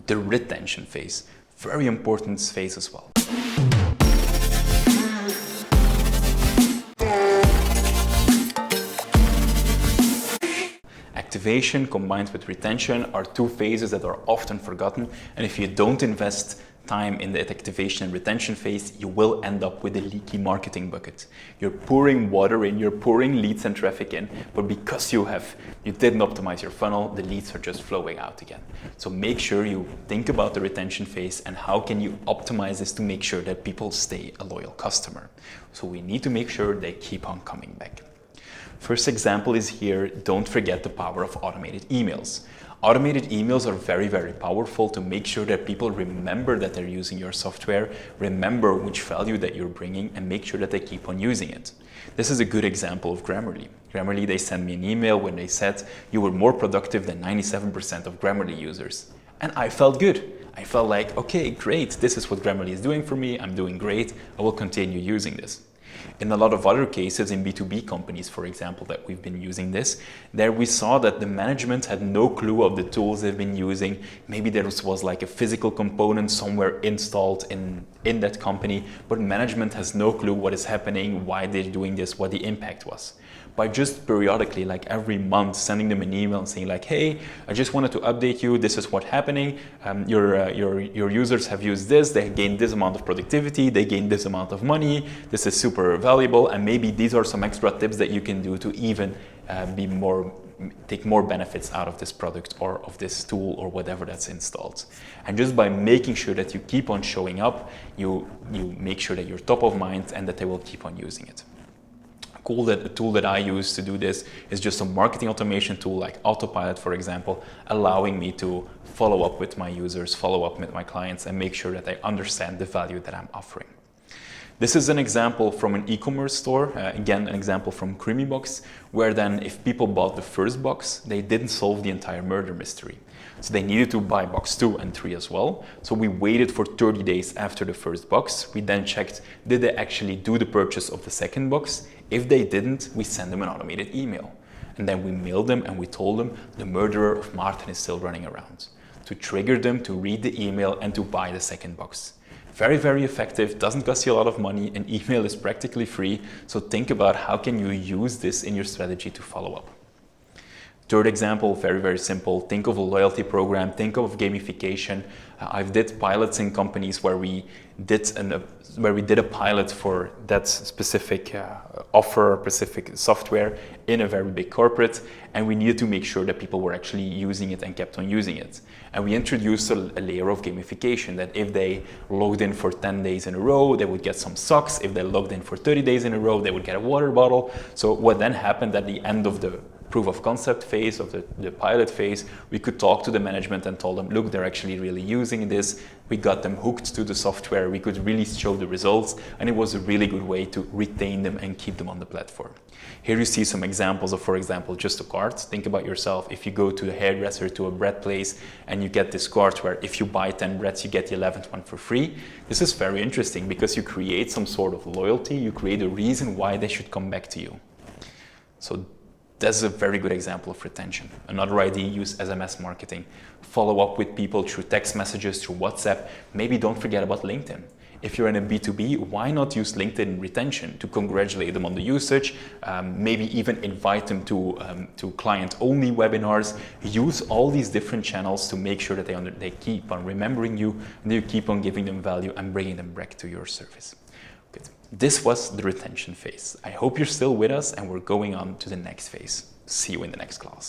the retention phase. Very important phase as well. Activation combined with retention are two phases that are often forgotten, and if you don't invest time in the activation and retention phase, you will end up with a leaky marketing bucket. You're pouring water in, you're pouring leads and traffic in, but because you didn't optimize your funnel, the leads are just flowing out again. So make sure you think about the retention phase and how can you optimize this to make sure that people stay a loyal customer. So we need to make sure they keep on coming back. First example is here. Don't forget the power of automated emails. Automated emails are very, very powerful to make sure that people remember that they're using your software, remember which value that you're bringing, and make sure that they keep on using it. This is a good example of Grammarly. Grammarly, they sent me an email when they said, you were more productive than 97% of Grammarly users. And I felt good. I felt like, okay, great, this is what Grammarly is doing for me, I'm doing great, I will continue using this. In a lot of other cases, in B2B companies, for example, that we've been using this, there we saw that the management had no clue of the tools they've been using. Maybe there was like a physical component somewhere installed in that company, but management has no clue what is happening, why they're doing this, what the impact was. By just periodically, like every month, sending them an email and saying like, hey, I just wanted to update you, this is what's happening, your users have used this, they gained this amount of productivity, they gained this amount of money, this is super valuable, and maybe these are some extra tips that you can do to even take more benefits out of this product or of this tool or whatever that's installed. And just by making sure that you keep on showing up, you make sure that you're top of mind and that they will keep on using it. A tool that I use to do this is just a marketing automation tool like Autopilot, for example, allowing me to follow up with my users, follow up with my clients, and make sure that they understand the value that I'm offering. This is an example from an e-commerce store, again, an example from CreamyBox, where then if people bought the first box, they didn't solve the entire murder mystery. So they needed to buy box 2 and 3 as well. So we waited for 30 days after the first box. We then checked, did they actually do the purchase of the second box? If they didn't, we sent them an automated email. And then we mailed them and we told them the murderer of Martin is still running around, to trigger them to read the email and to buy the second box. Very, very effective, doesn't cost you a lot of money, and email is practically free. So think about how can you use this in your strategy to follow up. Third example, very, very simple. Think of a loyalty program, think of gamification. I've did pilots in companies where we did a pilot for that specific offer, specific software in a very big corporate, and we needed to make sure that people were actually using it and kept on using it. And we introduced a layer of gamification that if they logged in for 10 days in a row, they would get some socks. If they logged in for 30 days in a row, they would get a water bottle. So what then happened at the end of the proof of concept phase, of the pilot phase, we could talk to the management and told them, look, they're actually really using this. We got them hooked to the software. We could really show the results, and it was a really good way to retain them and keep them on the platform. Here you see some examples of, for example, just a cart. Think about yourself. If you go to a hairdresser, to a bread place, and you get this cart where if you buy 10 breads, you get the 11th one for free. This is very interesting because you create some sort of loyalty. You create a reason why they should come back to you. So that's a very good example of retention. Another idea, use SMS marketing. Follow up with people through text messages, through WhatsApp. Maybe don't forget about LinkedIn. If you're in a B2B, why not use LinkedIn retention to congratulate them on the usage, maybe even invite them to client-only webinars. Use all these different channels to make sure that they keep on remembering you, and you keep on giving them value and bringing them back to your service. Good. This was the retention phase. I hope you're still with us, and we're going on to the next phase. See you in the next class.